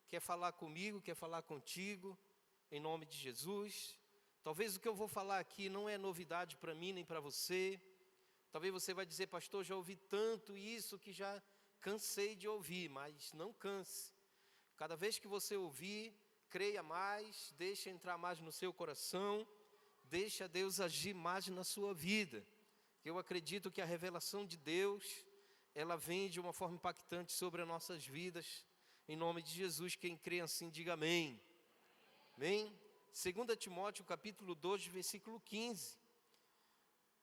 quer falar comigo, quer falar contigo, em nome de Jesus. Talvez o que eu vou falar aqui não é novidade para mim nem para você. Talvez você vai dizer, pastor, já ouvi tanto isso que já cansei de ouvir, mas não canse. Cada vez que você ouvir, creia mais, deixe entrar mais no seu coração, deixa Deus agir mais na sua vida. Eu acredito que a revelação de Deus, ela vem de uma forma impactante sobre as nossas vidas. Em nome de Jesus, quem crê assim, diga amém. Amém? 2 Timóteo capítulo 2, versículo 15.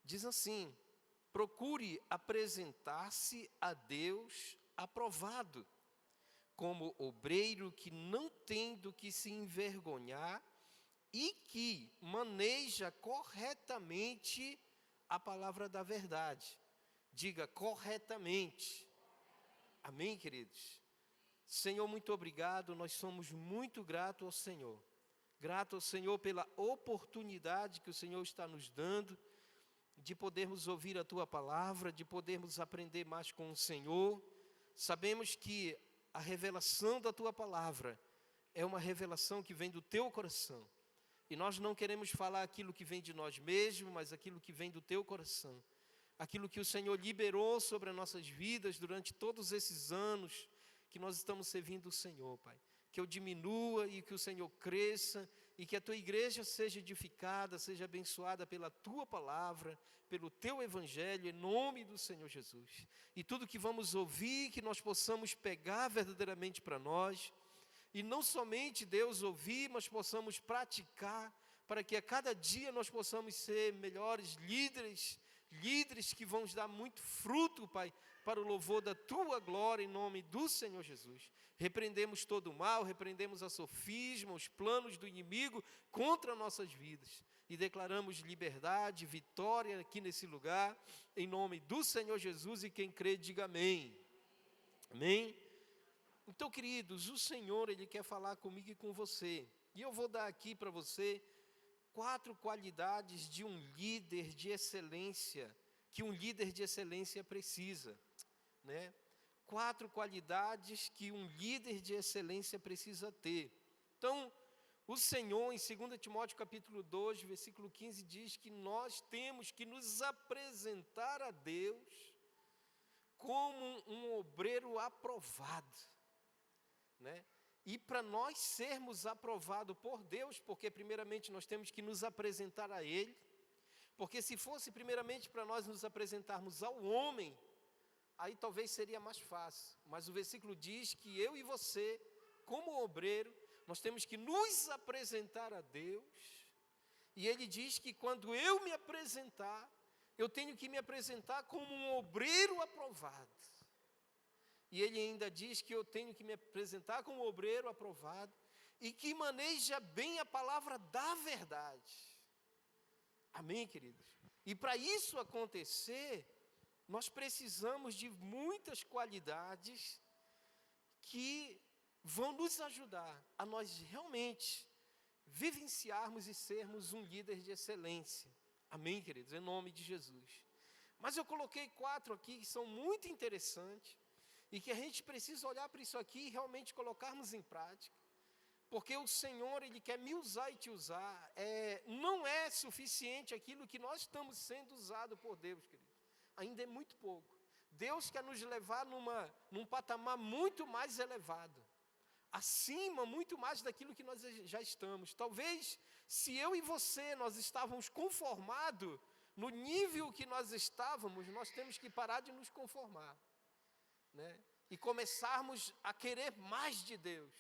Diz assim: procure apresentar-se a Deus aprovado, como obreiro que não tem do que se envergonhar e que maneja corretamente a palavra da verdade. Diga corretamente. Amém, queridos? Senhor, muito obrigado, nós somos muito gratos ao Senhor. Grato ao Senhor pela oportunidade que o Senhor está nos dando de podermos ouvir a Tua palavra, de podermos aprender mais com o Senhor. Sabemos que a revelação da Tua palavra é uma revelação que vem do Teu coração. E nós não queremos falar aquilo que vem de nós mesmos, mas aquilo que vem do Teu coração. Aquilo que o Senhor liberou sobre as nossas vidas durante todos esses anos que nós estamos servindo o Senhor, Pai. Que eu diminua e que o Senhor cresça, e que a Tua igreja seja edificada, seja abençoada pela Tua palavra, pelo Teu evangelho, em nome do Senhor Jesus. E tudo que vamos ouvir, que nós possamos pegar verdadeiramente para nós, e não somente, Deus, ouvir, mas possamos praticar, para que a cada dia nós possamos ser melhores líderes que vão dar muito fruto, Pai, para o louvor da Tua glória, em nome do Senhor Jesus. Repreendemos todo o mal, repreendemos a sofisma, os planos do inimigo contra nossas vidas, e declaramos liberdade, vitória aqui nesse lugar, em nome do Senhor Jesus, e quem crê, diga amém. Amém? Então, queridos, o Senhor, Ele quer falar comigo e com você, e eu vou dar aqui para você 4 qualidades de um líder de excelência, que um líder de excelência precisa, né? 4 qualidades que um líder de excelência precisa ter. Então, o Senhor, em 2 Timóteo capítulo 2, versículo 15, diz que nós temos que nos apresentar a Deus como um obreiro aprovado, né? E para nós sermos aprovados por Deus, porque primeiramente nós temos que nos apresentar a Ele, porque se fosse primeiramente para nós nos apresentarmos ao homem, aí talvez seria mais fácil, mas o versículo diz que eu e você, como obreiro, nós temos que nos apresentar a Deus, e Ele diz que quando eu me apresentar, eu tenho que me apresentar como um obreiro aprovado. E Ele ainda diz que eu tenho que me apresentar como obreiro aprovado e que maneja bem a palavra da verdade. Amém, queridos? E para isso acontecer, nós precisamos de muitas qualidades que vão nos ajudar a nós realmente vivenciarmos e sermos um líder de excelência. Amém, queridos? Em nome de Jesus. Mas eu coloquei 4 aqui que são muito interessantes, e que a gente precisa olhar para isso aqui e realmente colocarmos em prática, porque o Senhor, Ele quer me usar e te usar. Não é suficiente aquilo que nós estamos sendo usados por Deus, querido. Ainda é muito pouco. Deus quer nos levar num patamar muito mais elevado, acima, muito mais daquilo que nós já estamos. Talvez, se eu e você, nós estávamos conformados no nível que nós estávamos, nós temos que parar de nos conformar, né? E começarmos a querer mais de Deus.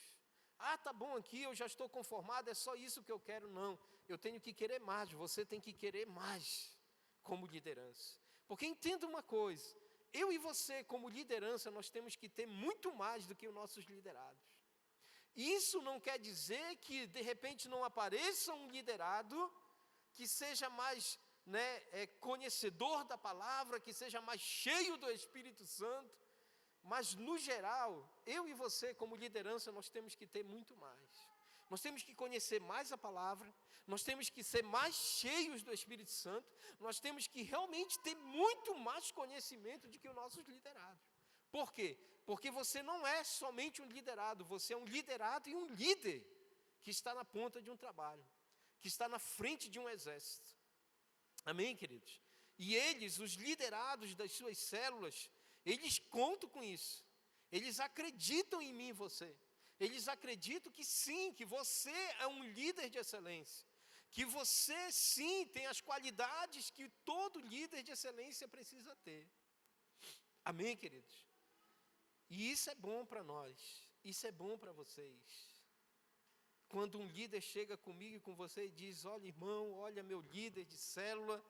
Tá bom aqui, eu já estou conformado, é só isso que eu quero. Não, eu tenho que querer mais, você tem que querer mais como liderança. Porque entenda uma coisa, eu e você como liderança, nós temos que ter muito mais do que os nossos liderados. Isso não quer dizer que de repente não apareça um liderado que seja mais conhecedor da palavra, que seja mais cheio do Espírito Santo. Mas, no geral, eu e você, como liderança, nós temos que ter muito mais. Nós temos que conhecer mais a palavra, nós temos que ser mais cheios do Espírito Santo, nós temos que realmente ter muito mais conhecimento do que os nossos liderados. Por quê? Porque você não é somente um liderado, você é um liderado e um líder que está na ponta de um trabalho, que está na frente de um exército. Amém, queridos? E eles, os liderados das suas células, eles contam com isso. Eles acreditam em mim e você. Eles acreditam que sim, que você é um líder de excelência. Que você sim tem as qualidades que todo líder de excelência precisa ter. Amém, queridos? E isso é bom para nós. Isso é bom para vocês. Quando um líder chega comigo e com você e diz: olha, irmão, olha, meu líder de célula,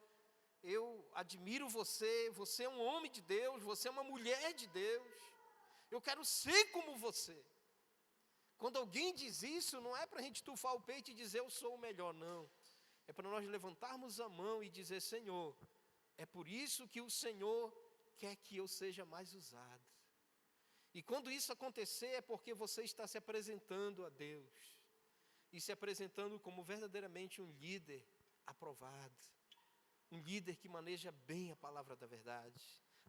eu admiro você, você é um homem de Deus, você é uma mulher de Deus, eu quero ser como você. Quando alguém diz isso, não é para a gente tufar o peito e dizer eu sou o melhor, não. É para nós levantarmos a mão e dizer: Senhor, é por isso que o Senhor quer que eu seja mais usado. E quando isso acontecer, é porque você está se apresentando a Deus. E se apresentando como verdadeiramente um líder aprovado. Um líder que maneja bem a palavra da verdade.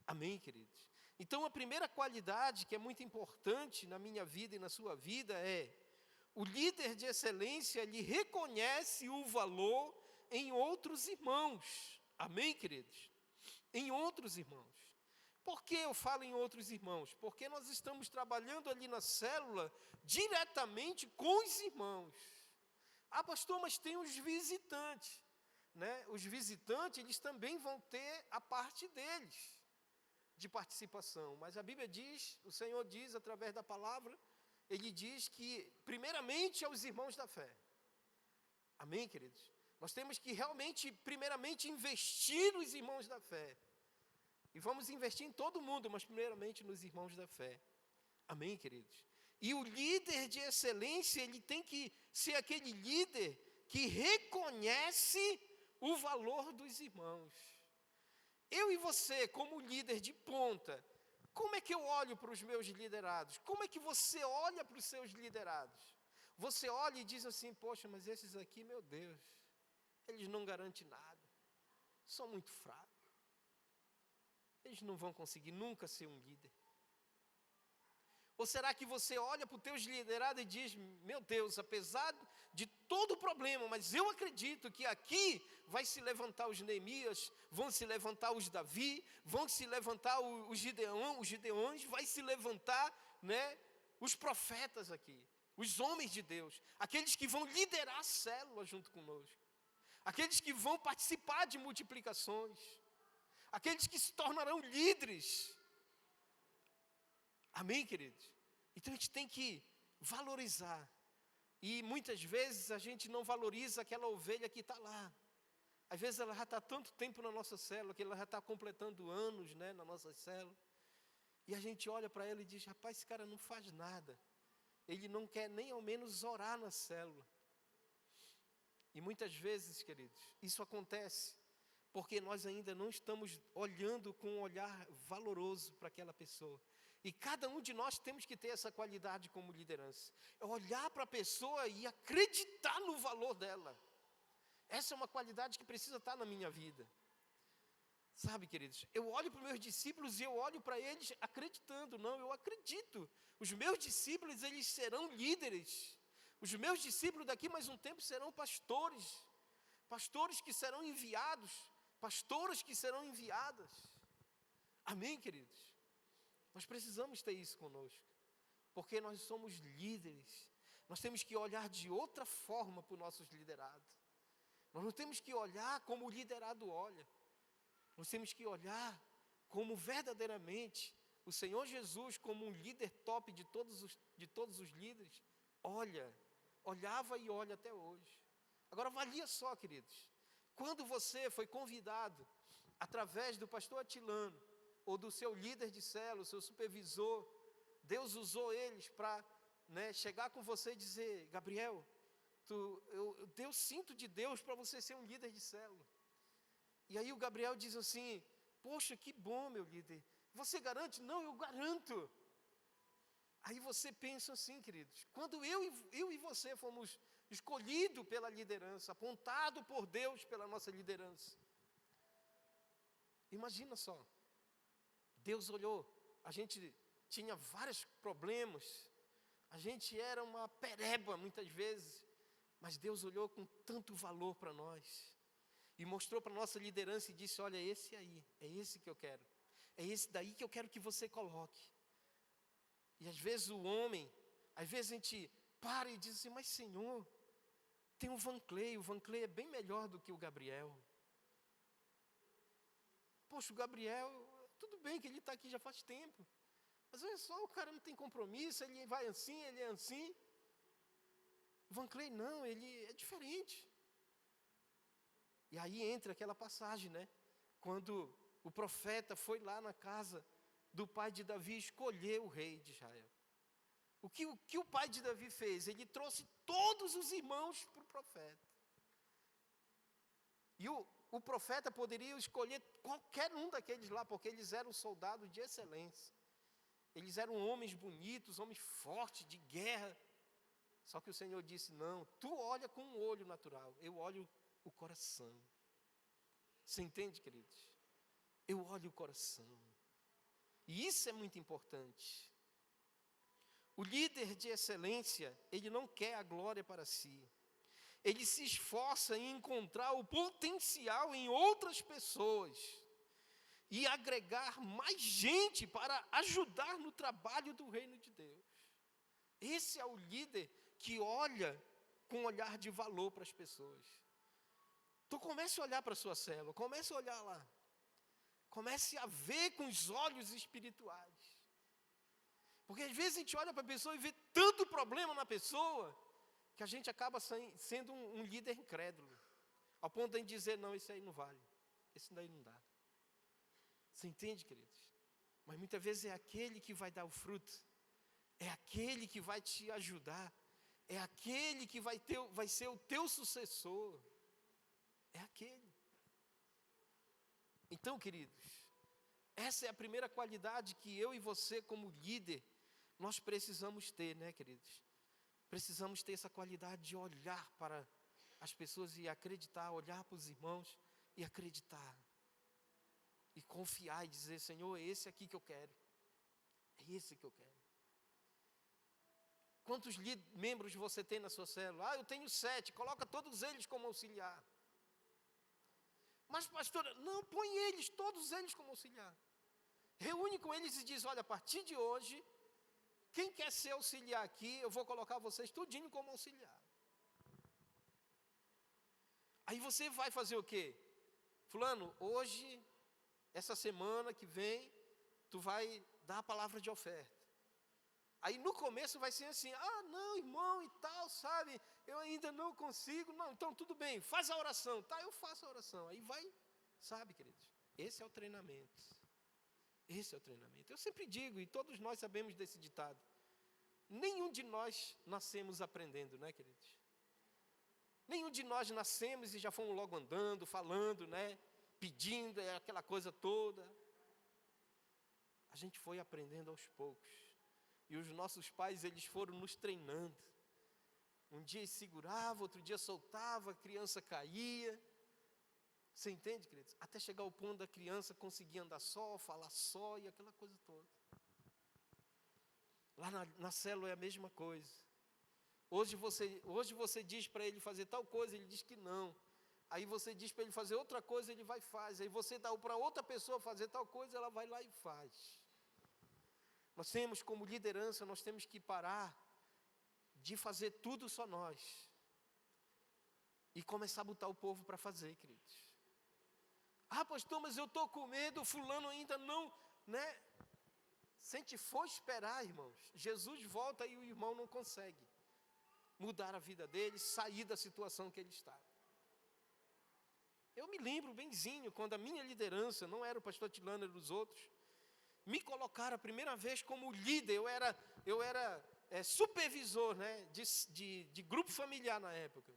Amém, queridos? Então, a primeira qualidade que é muito importante na minha vida e na sua vida é: o líder de excelência, ele reconhece o valor em outros irmãos. Amém, queridos? Em outros irmãos. Por que eu falo em outros irmãos? Porque nós estamos trabalhando ali na célula diretamente com os irmãos. Ah, pastor, mas tem os visitantes, né? Os visitantes, eles também vão ter a parte deles de participação. Mas a Bíblia diz, o Senhor diz através da palavra, Ele diz que primeiramente aos irmãos da fé. Amém, queridos? Nós temos que realmente, primeiramente, investir nos irmãos da fé. E vamos investir em todo mundo, mas primeiramente nos irmãos da fé. Amém, queridos? E o líder de excelência, ele tem que ser aquele líder que reconhece o valor dos irmãos. Eu e você, como líder de ponta, como é que eu olho para os meus liderados? Como é que você olha para os seus liderados? Você olha e diz assim: poxa, mas esses aqui, meu Deus, eles não garantem nada, são muito fracos. Eles não vão conseguir nunca ser um líder. Ou será que você olha para os teus liderados e diz: meu Deus, apesar de todo o problema, mas eu acredito que aqui vai se levantar os Neemias, vão se levantar os Davi, vão se levantar os Gideões, vai se levantar, né, os profetas aqui, os homens de Deus, aqueles que vão liderar a célula junto conosco, aqueles que vão participar de multiplicações, aqueles que se tornarão líderes. Amém, queridos? Então a gente tem que valorizar. E muitas vezes a gente não valoriza aquela ovelha que está lá. Às vezes ela já está há tanto tempo na nossa célula, que ela já está completando anos, né, na nossa célula. E a gente olha para ela e diz: rapaz, esse cara não faz nada. Ele não quer nem ao menos orar na célula. E muitas vezes, queridos, isso acontece porque nós ainda não estamos olhando com um olhar valoroso para aquela pessoa. E cada um de nós temos que ter essa qualidade como liderança. É olhar para a pessoa e acreditar no valor dela. Essa é uma qualidade que precisa estar na minha vida. Sabe, queridos, eu olho para os meus discípulos e eu olho para eles acreditando. Não, eu acredito. Os meus discípulos, eles serão líderes. Os meus discípulos daqui mais um tempo serão pastores. Pastores que serão enviados. Pastoras que serão enviadas. Amém, queridos? Nós precisamos ter isso conosco, porque nós somos líderes. Nós temos que olhar de outra forma para os nossos liderados. Nós não temos que olhar como o liderado olha. Nós temos que olhar como verdadeiramente o Senhor Jesus, como um líder top de todos os líderes, olhava e olha até hoje. Agora avalia só, queridos, quando você foi convidado, através do pastor Atilano, ou do seu líder de célula, o seu supervisor, Deus usou eles para, né, chegar com você e dizer: Gabriel, eu sinto de Deus para você ser um líder de célula. E aí o Gabriel diz assim: poxa, que bom, meu líder, você garante? Não, eu garanto. Aí você pensa assim, queridos, quando eu e você fomos escolhidos pela liderança, apontado por Deus pela nossa liderança, imagina só, Deus olhou, a gente tinha vários problemas, a gente era uma pereba muitas vezes, mas Deus olhou com tanto valor para nós, e mostrou para a nossa liderança e disse: olha, esse aí, é esse que eu quero, é esse daí que eu quero que você coloque. E às vezes às vezes a gente para e diz assim: mas Senhor, tem o Van Clay é bem melhor do que o Gabriel. Poxa, o Gabriel, tudo bem que ele está aqui já faz tempo, mas olha só, o cara não tem compromisso, ele vai assim, ele é assim. O Van Clay não, ele é diferente. E aí entra aquela passagem, né? Quando o profeta foi lá na casa do pai de Davi escolher o rei de Israel. O que o pai de Davi fez? Ele trouxe todos os irmãos para o profeta. E o profeta poderia escolher qualquer um daqueles lá, porque eles eram soldados de excelência. Eles eram homens bonitos, homens fortes, de guerra. Só que o Senhor disse: não, tu olha com um olho natural, eu olho o coração. Você entende, queridos? Eu olho o coração. E isso é muito importante. O líder de excelência, ele não quer a glória para si. Ele se esforça em encontrar o potencial em outras pessoas e agregar mais gente para ajudar no trabalho do reino de Deus. Esse é o líder que olha com um olhar de valor para as pessoas. Então comece a olhar para a sua célula, comece a olhar lá. Comece a ver com os olhos espirituais. Porque às vezes a gente olha para a pessoa e vê tanto problema na pessoa, que a gente acaba sendo um líder incrédulo, ao ponto de dizer: não, esse aí não vale, esse daí não dá. Você entende, queridos? Mas muitas vezes é aquele que vai dar o fruto, é aquele que vai te ajudar, é aquele que vai ser o teu sucessor, é aquele. Então, queridos, essa é a primeira qualidade que eu e você, como líder, nós precisamos ter, né, queridos? Precisamos ter essa qualidade de olhar para as pessoas e acreditar, olhar para os irmãos e acreditar. E confiar e dizer: Senhor, é esse aqui que eu quero. É esse que eu quero. Quantos membros você tem na sua célula? Ah, eu tenho 7, coloca todos eles como auxiliar. Mas pastora, não, põe todos eles como auxiliar. Reúne com eles e diz: olha, a partir de hoje, quem quer ser auxiliar aqui, eu vou colocar vocês tudinho como auxiliar. Aí você vai fazer o quê? Fulano, hoje, essa semana que vem, tu vai dar a palavra de oferta. Aí no começo vai ser assim: ah, não, irmão e tal, sabe, eu ainda não consigo. Não, então tudo bem, faz a oração. Tá, eu faço a oração. Aí vai, sabe, queridos, esse é o treinamento. Esse é o treinamento. Eu sempre digo, e todos nós sabemos desse ditado: nenhum de nós nascemos aprendendo, né, queridos? Nenhum de nós nascemos e já fomos logo andando, falando, né, pedindo, aquela coisa toda. A gente foi aprendendo aos poucos. E os nossos pais, eles foram nos treinando. Um dia segurava, outro dia soltava, a criança caía. Você entende, queridos? Até chegar ao ponto da criança conseguir andar só, falar só e aquela coisa toda. Lá na célula é a mesma coisa. Hoje você diz para ele fazer tal coisa, ele diz que não. Aí você diz para ele fazer outra coisa, ele vai e faz. Aí você dá para outra pessoa fazer tal coisa, ela vai lá e faz. Nós temos como liderança, nós temos que parar de fazer tudo só nós. E começar a botar o povo para fazer, queridos. Ah, pastor, mas eu estou com medo, fulano ainda não, né? Se a gente for esperar, irmãos, Jesus volta e o irmão não consegue mudar a vida dele, sair da situação que ele está. Eu me lembro benzinho, quando a minha liderança, não era o pastor Tilano, era os outros, me colocaram a primeira vez como líder. Eu era supervisor, né, de grupo familiar na época.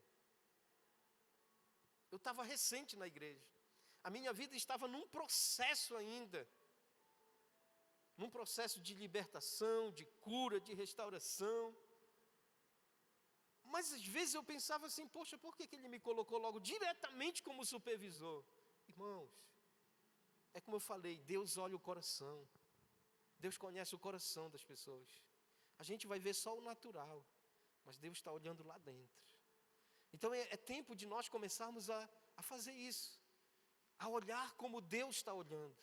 Eu estava recente na igreja. A minha vida estava num processo ainda. Num processo de libertação, de cura, de restauração. Mas às vezes eu pensava assim: poxa, por que ele me colocou logo diretamente como supervisor? Irmãos, é como eu falei, Deus olha o coração. Deus conhece o coração das pessoas. A gente vai ver só o natural, mas Deus está olhando lá dentro. Então é tempo de nós começarmos a fazer isso, a olhar como Deus está olhando,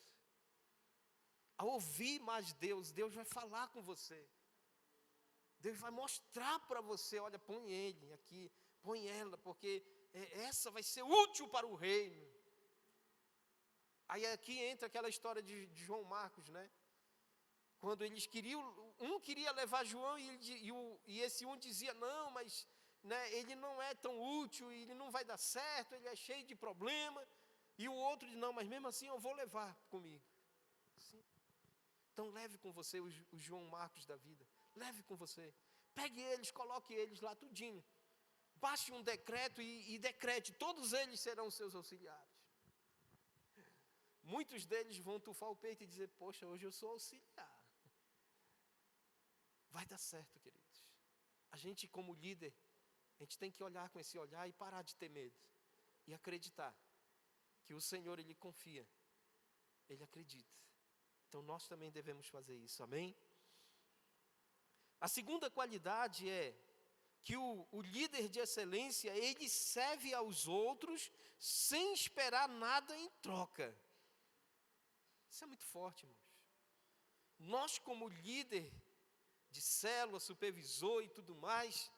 a ouvir mais Deus. Deus vai falar com você, Deus vai mostrar para você: olha, põe ele aqui, põe ela, porque essa vai ser útil para o reino. Aí aqui entra aquela história de João Marcos, né? Quando eles um queria levar João e esse um dizia: não, mas né, ele não é tão útil, ele não vai dar certo, ele é cheio de problema. E o outro diz: não, mas mesmo assim eu vou levar comigo. Sim. Então leve com você os João Marcos da vida, leve com você. Pegue eles, coloque eles lá tudinho. Baixe um decreto e decrete: todos eles serão seus auxiliares. Muitos deles vão tufar o peito e dizer: poxa, hoje eu sou auxiliar. Vai dar certo, queridos. A gente, como líder, a gente tem que olhar com esse olhar e parar de ter medo. E acreditar que o Senhor, Ele confia. Ele acredita. Então nós também devemos fazer isso, amém? A segunda qualidade é que o líder de excelência, ele serve aos outros sem esperar nada em troca. Isso é muito forte, irmãos. Nós, como líder de célula, supervisor e tudo mais,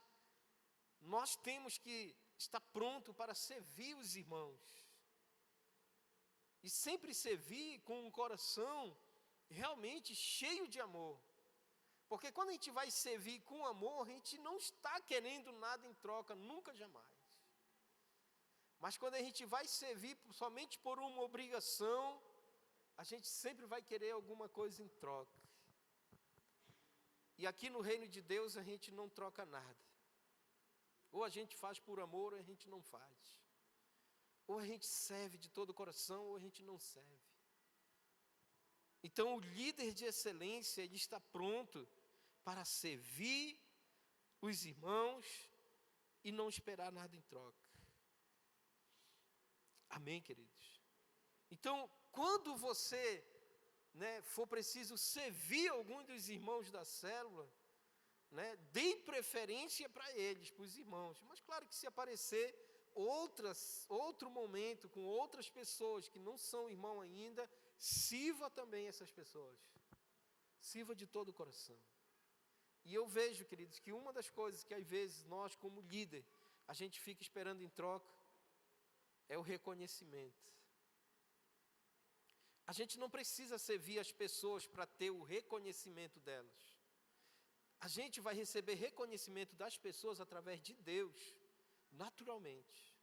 nós temos que estar pronto para servir os irmãos. E sempre servir com um coração realmente cheio de amor. Porque quando a gente vai servir com amor, a gente não está querendo nada em troca, nunca, jamais. Mas quando a gente vai servir somente por uma obrigação, a gente sempre vai querer alguma coisa em troca. E aqui no reino de Deus a gente não troca nada. Ou a gente faz por amor, ou a gente não faz. Ou a gente serve de todo o coração, ou a gente não serve. Então o líder de excelência, ele está pronto para servir os irmãos e não esperar nada em troca. Amém, queridos? Então, quando você for preciso servir algum dos irmãos da célula, dê preferência para eles, para os irmãos. Mas claro que se aparecer outro momento com outras pessoas que não são irmão ainda, sirva também essas pessoas. Sirva de todo o coração. E eu vejo, queridos, que uma das coisas que às vezes nós, como líder, a gente fica esperando em troca, é o reconhecimento. A gente não precisa servir as pessoas para ter o reconhecimento delas. A gente vai receber reconhecimento das pessoas através de Deus, naturalmente.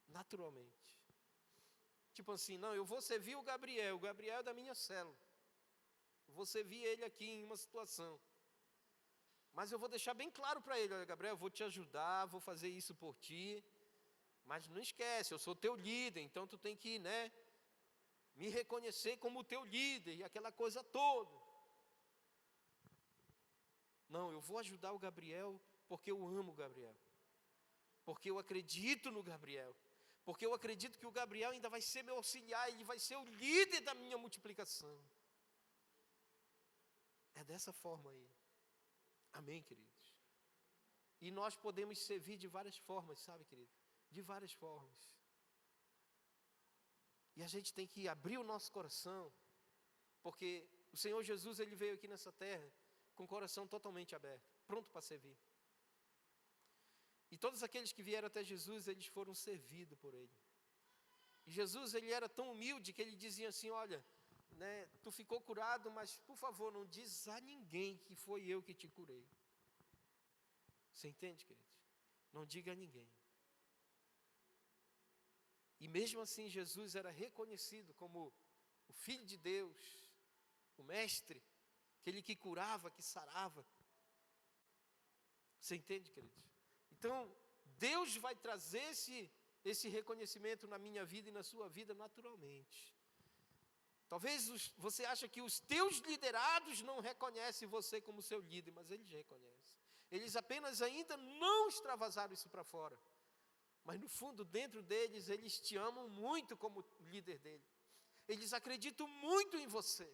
Naturalmente. Tipo assim, não, eu vou servir o Gabriel é da minha célula. Eu vou servir ele aqui em uma situação. Mas eu vou deixar bem claro para ele: olha, Gabriel, eu vou te ajudar, vou fazer isso por ti. Mas não esquece, eu sou teu líder, então tu tem que, me reconhecer como teu líder e aquela coisa toda. Não, eu vou ajudar o Gabriel porque eu amo o Gabriel. Porque eu acredito no Gabriel. Porque eu acredito que o Gabriel ainda vai ser meu auxiliar, ele vai ser o líder da minha multiplicação. É dessa forma aí. Amém, queridos? E nós podemos servir de várias formas, sabe, querido? De várias formas. E a gente tem que abrir o nosso coração, porque o Senhor Jesus, Ele veio aqui nessa terra com o coração totalmente aberto, pronto para servir. E todos aqueles que vieram até Jesus, eles foram servidos por Ele. E Jesus, Ele era tão humilde que Ele dizia assim: olha, tu ficou curado, mas por favor, não diz a ninguém que foi eu que te curei. Você entende, queridos? Não diga a ninguém. E mesmo assim, Jesus era reconhecido como o Filho de Deus, o Mestre, aquele que curava, que sarava. Você entende, queridos? Então, Deus vai trazer esse reconhecimento na minha vida e na sua vida naturalmente. Talvez você ache que os teus liderados não reconhecem você como seu líder, mas eles reconhecem. Eles apenas ainda não extravasaram isso para fora. Mas no fundo, dentro deles, eles te amam muito como líder dele. Eles acreditam muito em você.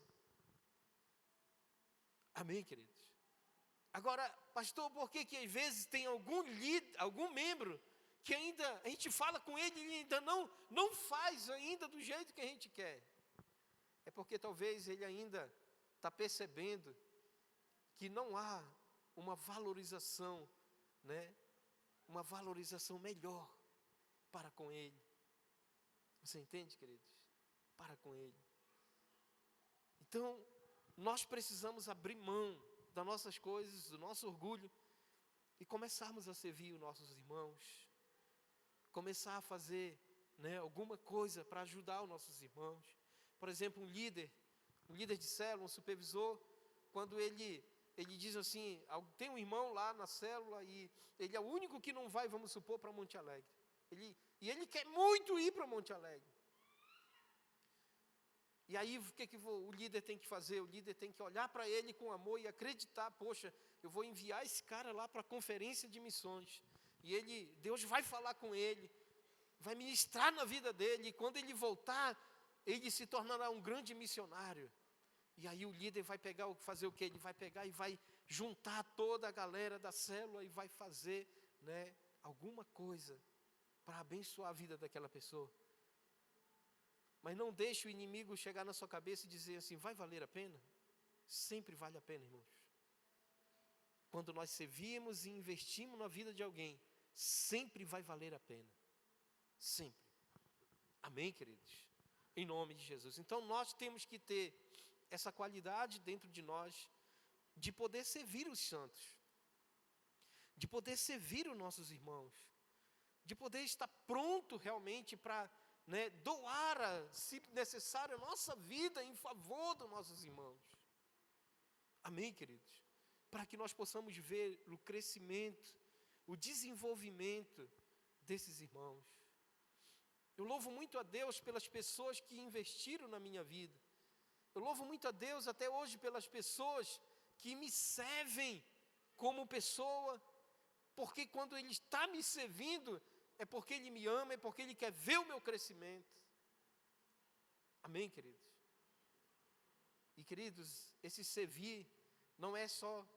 Amém, queridos? Agora, pastor, por que às vezes tem algum líder, algum membro, que ainda, a gente fala com ele e ele ainda não faz ainda do jeito que a gente quer? É porque talvez ele ainda está percebendo que não há uma valorização, né? Uma valorização melhor para com ele. Você entende, queridos? Para com ele. Então, nós precisamos abrir mão das nossas coisas, do nosso orgulho, e começarmos a servir os nossos irmãos, começar a fazer, né, alguma coisa para ajudar os nossos irmãos. Por exemplo, um líder de célula, um supervisor, quando ele diz assim, tem um irmão lá na célula e ele é o único que não vai, vamos supor, para Monte Alegre. Ele quer muito ir para Monte Alegre. E aí o que o líder tem que fazer? O líder tem que olhar para ele com amor e acreditar, poxa, eu vou enviar esse cara lá para a conferência de missões. E Deus vai falar com ele, vai ministrar na vida dele, e quando ele voltar, ele se tornará um grande missionário. E aí o líder vai fazer o quê? Ele vai pegar e vai juntar toda a galera da célula e vai fazer, né, alguma coisa para abençoar a vida daquela pessoa. Mas não deixe o inimigo chegar na sua cabeça e dizer assim, vai valer a pena? Sempre vale a pena, irmãos. Quando nós servimos e investimos na vida de alguém, sempre vai valer a pena. Sempre. Amém, queridos? Em nome de Jesus. Então nós temos que ter essa qualidade dentro de nós, de poder servir os santos, de poder servir os nossos irmãos, de poder estar pronto realmente para, né, doar, se necessário, a nossa vida em favor dos nossos irmãos. Amém, queridos? Para que nós possamos ver o crescimento, o desenvolvimento desses irmãos. Eu louvo muito a Deus pelas pessoas que investiram na minha vida. Eu louvo muito a Deus até hoje pelas pessoas que me servem como pessoa, porque quando Ele está me servindo, é porque Ele me ama, é porque Ele quer ver o meu crescimento. Amém, queridos? E queridos, esse servir não é só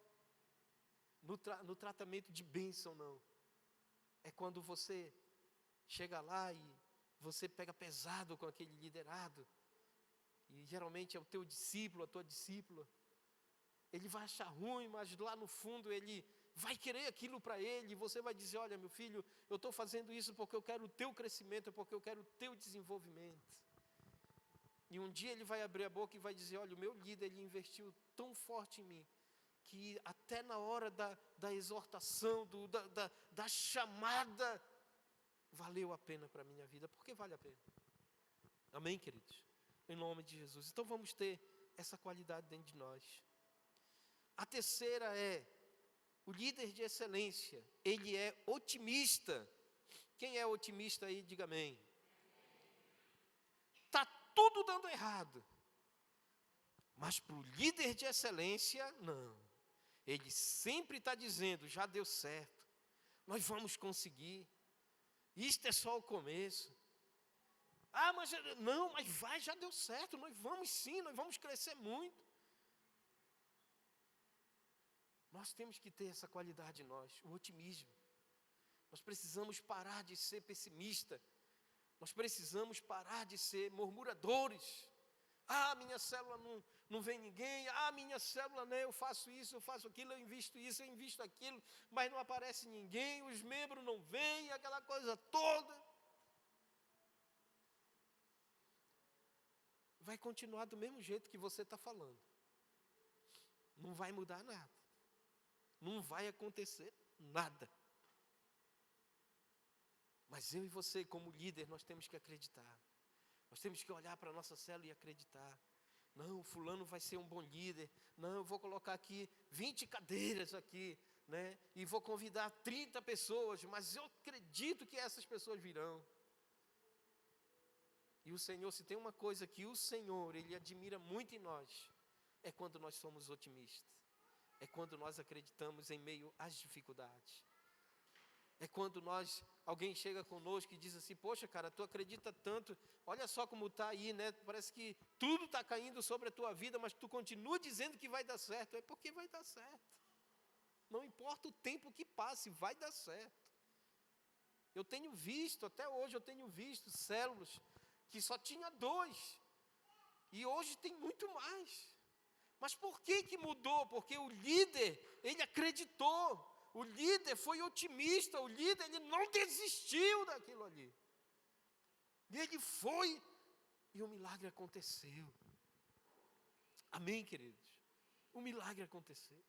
no tratamento de bênção, não. É quando você chega lá e você pega pesado com aquele liderado, e geralmente é o teu discípulo, a tua discípula. Ele vai achar ruim, mas lá no fundo ele vai querer aquilo para ele, e você vai dizer, olha meu filho, eu estou fazendo isso porque eu quero o teu crescimento, porque eu quero o teu desenvolvimento. E um dia ele vai abrir a boca e vai dizer, olha, o meu líder, ele investiu tão forte em mim, que até na hora da exortação, da chamada, valeu a pena para a minha vida, porque vale a pena. Amém, queridos? Em nome de Jesus. Então vamos ter essa qualidade dentro de nós. A terceira é, o líder de excelência, ele é otimista. Quem é otimista aí, diga amém. Está tudo dando errado. Mas para o líder de excelência, não. Ele sempre está dizendo, já deu certo. Nós vamos conseguir. Isto é só o começo. Ah, mas não, mas já deu certo. Nós vamos sim, nós vamos crescer muito. Nós temos que ter essa qualidade em nós, o otimismo. Nós precisamos parar de ser pessimista. Nós precisamos parar de ser murmuradores. Ah, minha célula não vem ninguém. Ah, minha célula, né, eu faço isso, eu faço aquilo, eu invisto aquilo, mas não aparece ninguém, os membros não vêm, aquela coisa toda. Vai continuar do mesmo jeito que você está falando. Não vai mudar nada. Não vai acontecer nada. Mas eu e você, como líder, nós temos que acreditar. Nós temos que olhar para a nossa célula e acreditar. Não, fulano vai ser um bom líder. Não, eu vou colocar aqui 20 cadeiras aqui, né? E vou convidar 30 pessoas, mas eu acredito que essas pessoas virão. E o Senhor, se tem uma coisa que o Senhor, Ele admira muito em nós, é quando nós somos otimistas. É quando nós acreditamos em meio às dificuldades. É quando alguém chega conosco e diz assim, poxa cara, tu acredita tanto, olha só como está aí, né? Parece que tudo está caindo sobre a tua vida, mas tu continua dizendo que vai dar certo. É porque vai dar certo. Não importa o tempo que passe, vai dar certo. Eu tenho visto, até hoje eu tenho visto células que só tinha 2, e hoje tem muito mais. Mas por que mudou? Porque o líder, ele acreditou. O líder foi otimista, o líder ele não desistiu daquilo ali. E ele foi, e o milagre aconteceu. Amém, queridos? O milagre aconteceu.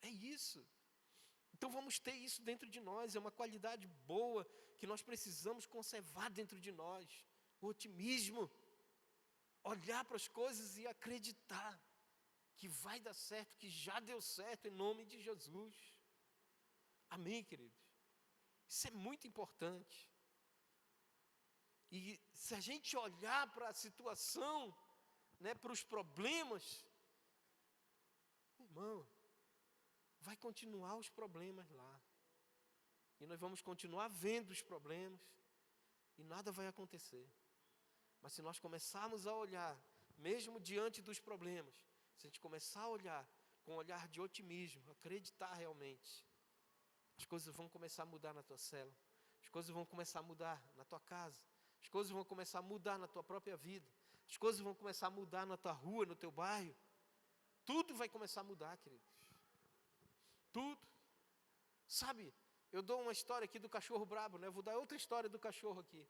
É isso. Então vamos ter isso dentro de nós, é uma qualidade boa que nós precisamos conservar dentro de nós. O otimismo, olhar para as coisas e acreditar que vai dar certo, que já deu certo em nome de Jesus. Amém, queridos? Isso é muito importante. E se a gente olhar para a situação, né, para os problemas, irmão, vai continuar os problemas lá. E nós vamos continuar vendo os problemas e nada vai acontecer. Mas se nós começarmos a olhar, mesmo diante dos problemas, se a gente começar a olhar com um olhar de otimismo, acreditar realmente, as coisas vão começar a mudar na tua célula, as coisas vão começar a mudar na tua casa, as coisas vão começar a mudar na tua própria vida, as coisas vão começar a mudar na tua rua, no teu bairro. Tudo vai começar a mudar, queridos. Tudo. Sabe, eu dou uma história aqui do cachorro brabo, né? Eu vou dar outra história do cachorro aqui.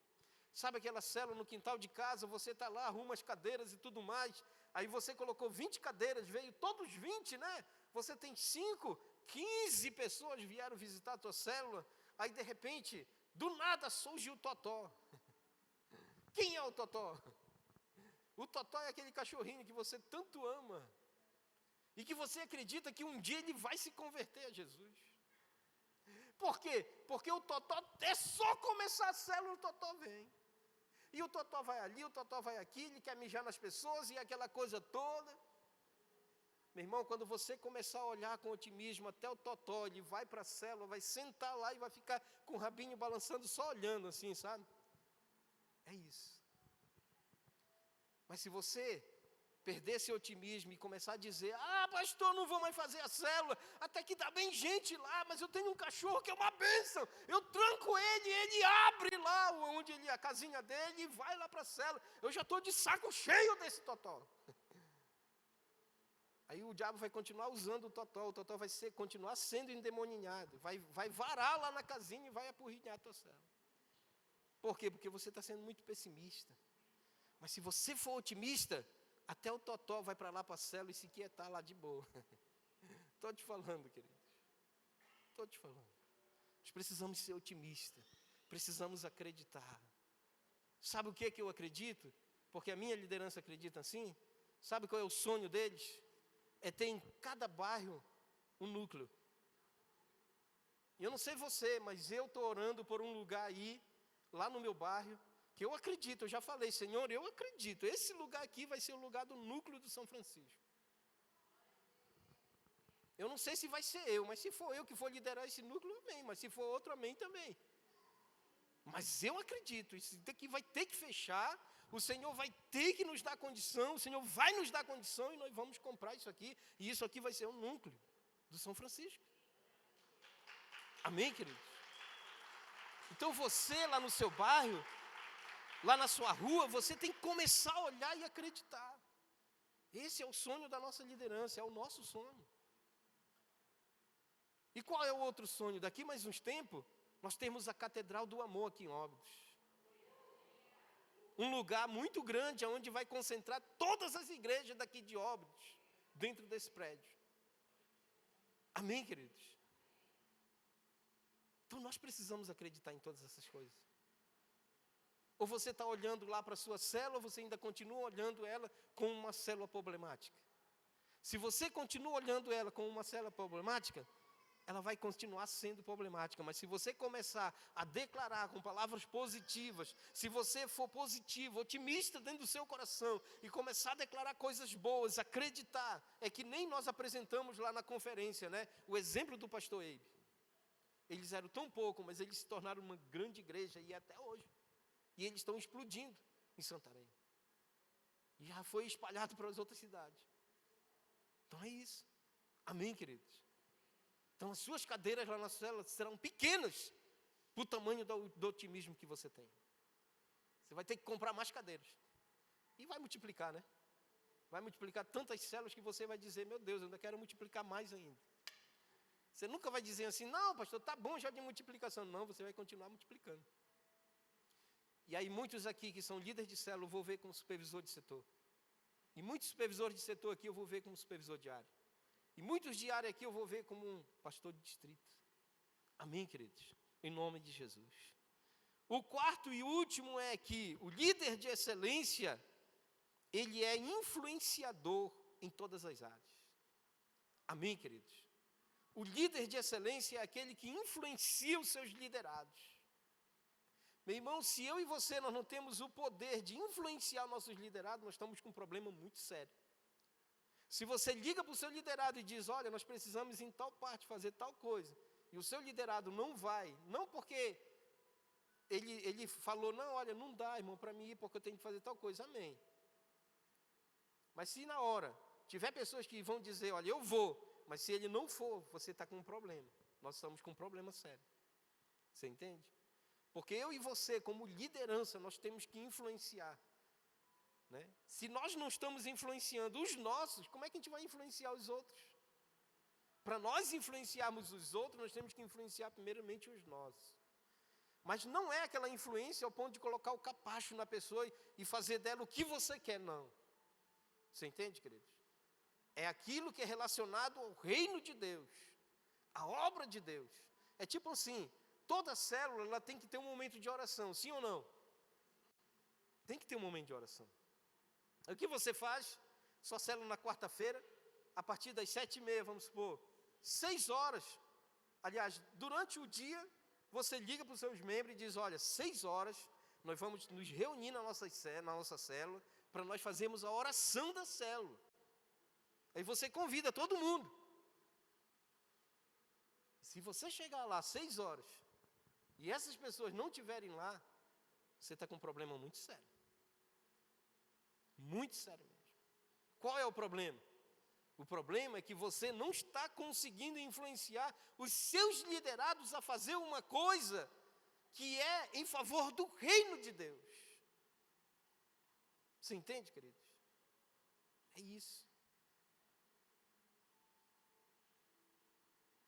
Sabe aquela célula no quintal de casa, você está lá, arruma as cadeiras e tudo mais, aí você colocou 20 cadeiras, veio todos 20, né? Você tem 5, 15 pessoas vieram visitar a tua célula, aí de repente, do nada surge o Totó. Quem é o Totó? O Totó é aquele cachorrinho que você tanto ama, e que você acredita que um dia ele vai se converter a Jesus. Por quê? Porque o Totó, é só começar a célula, o Totó vem. E o Totó vai ali, o Totó vai aqui, ele quer mijar nas pessoas e aquela coisa toda. Meu irmão, quando você começar a olhar com otimismo, até o Totó, ele vai para a célula, vai sentar lá e vai ficar com o rabinho balançando, só olhando assim, sabe? É isso. Mas se você perder esse otimismo e começar a dizer, pastor, não vou mais fazer a célula, até que dá bem gente lá, mas eu tenho um cachorro que é uma bênção, eu tranco ele abre lá onde a casinha dele e vai lá para a célula, eu já estou de saco cheio desse Totó. Aí o diabo vai continuar usando o Totó vai continuar sendo endemoninhado, vai varar lá na casinha e vai apurrinhar a tua célula. Por quê? Porque você está sendo muito pessimista. Mas se você for otimista, até o Totó vai para lá para a célula e se quietar lá de boa. Estou te falando, queridos. Estou te falando. Nós precisamos ser otimistas. Precisamos acreditar. Sabe o que eu acredito? Porque a minha liderança acredita assim. Sabe qual é o sonho deles? É ter em cada bairro um núcleo. Eu não sei você, mas eu estou orando por um lugar aí, lá no meu bairro, que eu acredito, eu já falei, Senhor, eu acredito, esse lugar aqui vai ser o lugar do núcleo do São Francisco. Eu não sei se vai ser eu, mas se for eu que for liderar esse núcleo, amém, mas se for outro, amém também. Mas eu acredito, isso daqui vai ter que fechar, o Senhor vai ter que nos dar condição, o Senhor vai nos dar condição e nós vamos comprar isso aqui, e isso aqui vai ser o núcleo do São Francisco. Amém, queridos? Então você lá no seu bairro, lá na sua rua, você tem que começar a olhar e acreditar. Esse é o sonho da nossa liderança, é o nosso sonho. E qual é o outro sonho? Daqui mais uns tempos, nós temos a Catedral do Amor aqui em Óbidos. Um lugar muito grande, onde vai concentrar todas as igrejas daqui de Óbidos, dentro desse prédio. Amém, queridos? Então nós precisamos acreditar em todas essas coisas. Ou você está olhando lá para a sua célula, ou você ainda continua olhando ela como uma célula problemática. Se você continua olhando ela como uma célula problemática, ela vai continuar sendo problemática. Mas se você começar a declarar com palavras positivas, se você for positivo, otimista dentro do seu coração, e começar a declarar coisas boas, acreditar, é que nem nós apresentamos lá na conferência, né? O exemplo do pastor Eibe. eles eram tão pouco, mas eles se tornaram uma grande igreja, e até hoje. E eles estão explodindo em Santarém. E já foi espalhado para as outras cidades. Então é isso. Amém, queridos? Então as suas cadeiras lá na célula serão pequenas para o tamanho do otimismo que você tem. Você vai ter que comprar mais cadeiras. E vai multiplicar, né? Vai multiplicar tantas células que você vai dizer, meu Deus, eu ainda quero multiplicar mais ainda. Você nunca vai dizer assim, não, pastor, tá bom já de multiplicação. Não, você vai continuar multiplicando. E aí muitos aqui que são líderes de célula, eu vou ver como supervisor de setor. E muitos supervisores de setor aqui eu vou ver como supervisor de área. E muitos de área aqui eu vou ver como um pastor de distrito. Amém, queridos? Em nome de Jesus. O quarto e último é que o líder de excelência, ele é influenciador em todas as áreas. Amém, queridos? O líder de excelência é aquele que influencia os seus liderados. Meu irmão, se eu e você nós não temos o poder de influenciar nossos liderados, nós estamos com um problema muito sério. Se você liga para o seu liderado e diz, olha, nós precisamos em tal parte fazer tal coisa, e o seu liderado não vai, não porque ele falou, não, olha, não dá, irmão, para mim ir, porque eu tenho que fazer tal coisa, amém. Mas se na hora tiver pessoas que vão dizer, olha, eu vou, mas se ele não for, você está com um problema. Nós estamos com um problema sério. Você entende? Porque eu e você, como liderança, nós temos que influenciar. Né? Se nós não estamos influenciando os nossos, como é que a gente vai influenciar os outros? Para nós influenciarmos os outros, nós temos que influenciar primeiramente os nossos. Mas não é aquela influência ao ponto de colocar o capacho na pessoa e fazer dela o que você quer, não. Você entende, queridos? É aquilo que é relacionado ao reino de Deus, à obra de Deus. É tipo assim, toda célula ela tem que ter um momento de oração, sim ou não? Tem que ter um momento de oração. O que você faz? Sua célula na quarta-feira, a partir das 7h30, vamos supor, 6 horas. Aliás, durante o dia, você liga para os seus membros e diz, olha, 6 horas, nós vamos nos reunir na nossa célula, para nós fazermos a oração da célula. Aí você convida todo mundo. Se você chegar lá às 6 horas, e essas pessoas não estiverem lá, você está com um problema muito sério. Muito sério mesmo. Qual é o problema? O problema é que você não está conseguindo influenciar os seus liderados a fazer uma coisa que é em favor do reino de Deus. Você entende, queridos? É isso.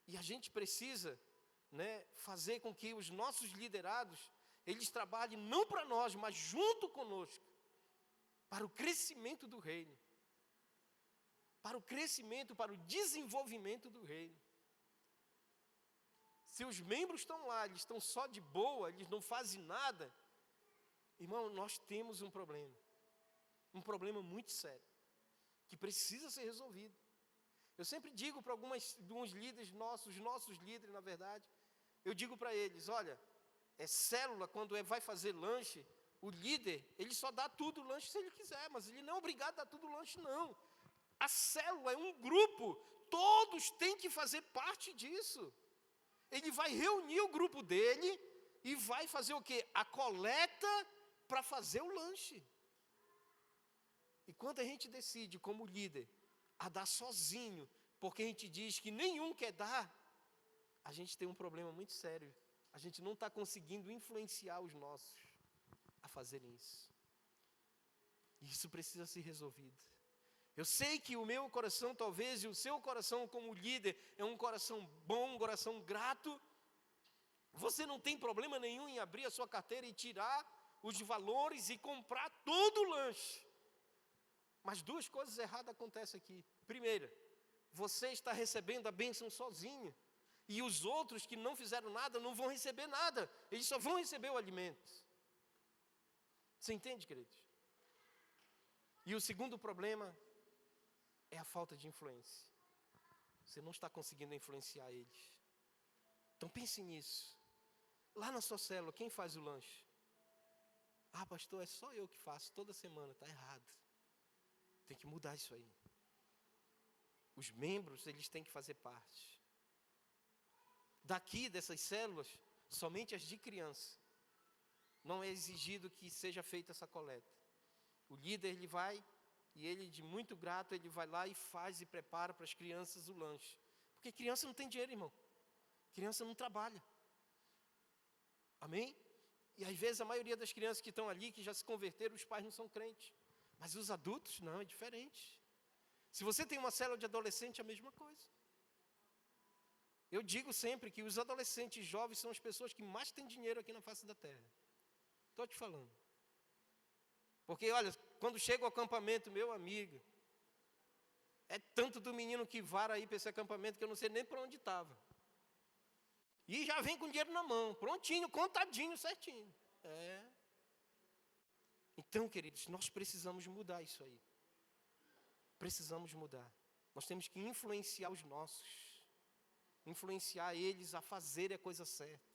E a gente precisa, né, fazer com que os nossos liderados, eles trabalhem não para nós, mas junto conosco, para o crescimento do reino, para o crescimento, para o desenvolvimento do reino. Se os membros estão lá, eles estão só de boa, eles não fazem nada, irmão, nós temos um problema muito sério, que precisa ser resolvido. Eu sempre digo para alguns líderes nossos, os nossos líderes, na verdade, eu digo para eles, olha, célula, quando vai fazer lanche, o líder, ele só dá tudo o lanche se ele quiser, mas ele não é obrigado a dar tudo o lanche, não. A célula é um grupo, todos têm que fazer parte disso. Ele vai reunir o grupo dele e vai fazer o quê? A coleta para fazer o lanche. E quando a gente decide, como líder, a dar sozinho, porque a gente diz que nenhum quer dar, a gente tem um problema muito sério. A gente não está conseguindo influenciar os nossos a fazerem isso. E isso precisa ser resolvido. Eu sei que o meu coração, talvez, e o seu coração como líder, é um coração bom, um coração grato. Você não tem problema nenhum em abrir a sua carteira e tirar os valores e comprar todo o lanche. Mas 2 coisas erradas acontecem aqui. Primeira, você está recebendo a bênção sozinho. E os outros que não fizeram nada não vão receber nada. Eles só vão receber o alimento. Você entende, queridos? E o segundo problema é a falta de influência. Você não está conseguindo influenciar eles. Então pense nisso. Lá na sua célula, quem faz o lanche? Ah, pastor, é só eu que faço toda semana. Está errado. Tem que mudar isso aí. Os membros, eles têm que fazer parte. daqui dessas células, somente as de criança, não é exigido que seja feita essa coleta. O líder, ele vai, e ele, de muito grato, ele vai lá e faz e prepara para as crianças o lanche. Porque criança não tem dinheiro, irmão. Criança não trabalha. Amém? E às vezes a maioria das crianças que estão ali, que já se converteram, os pais não são crentes. Mas os adultos, não, é diferente. Se você tem uma célula de adolescente, é a mesma coisa. Eu digo sempre que os adolescentes jovens são as pessoas que mais têm dinheiro aqui na face da terra. Estou te falando. Porque, olha, quando chega o acampamento, meu amigo, é tanto do menino que vara aí para esse acampamento que eu não sei nem para onde estava. E já vem com dinheiro na mão, prontinho, contadinho, certinho. Então, queridos, nós precisamos mudar isso aí. Precisamos mudar. Nós temos que influenciar os nossos. Influenciar eles a fazerem a coisa certa.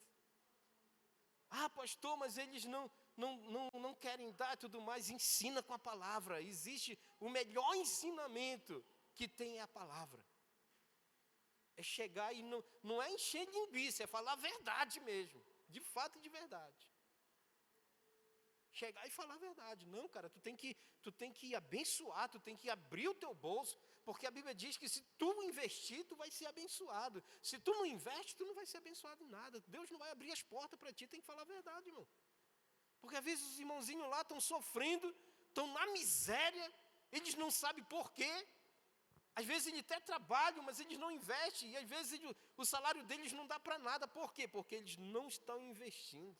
Ah, pastor, mas eles não querem dar tudo mais. Ensina com a palavra. Existe o melhor ensinamento que tem é a palavra. É chegar e não é encher de linguiça, é falar a verdade mesmo. De fato e de verdade. Chegar e falar a verdade. Não, cara, tu tem que abençoar, tu tem que abrir o teu bolso, porque a Bíblia diz que se tu investir, tu vai ser abençoado. Se tu não investe, tu não vai ser abençoado em nada. Deus não vai abrir as portas para ti, tem que falar a verdade, irmão. Porque às vezes os irmãozinhos lá estão sofrendo, estão na miséria, eles não sabem por quê. Às vezes eles até trabalham, mas eles não investem, e às vezes o salário deles não dá para nada. Por quê? Porque eles não estão investindo.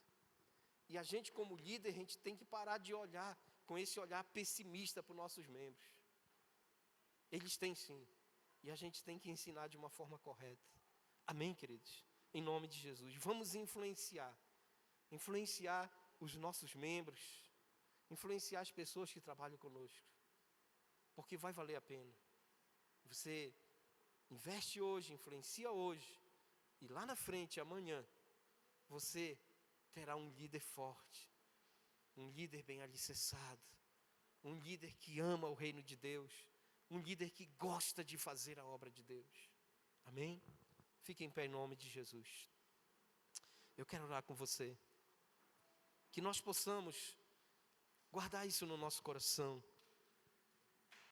E a gente, como líder, a gente tem que parar de olhar com esse olhar pessimista para os nossos membros. Eles têm sim. E a gente tem que ensinar de uma forma correta. Amém, queridos? Em nome de Jesus. Vamos influenciar. Influenciar os nossos membros. Influenciar as pessoas que trabalham conosco. Porque vai valer a pena. Você investe hoje, influencia hoje. E lá na frente, amanhã, você terá um líder forte, um líder bem alicerçado, um líder que ama o reino de Deus, um líder que gosta de fazer a obra de Deus. Amém? Fique em pé em nome de Jesus. Eu quero orar com você, que nós possamos guardar isso no nosso coração.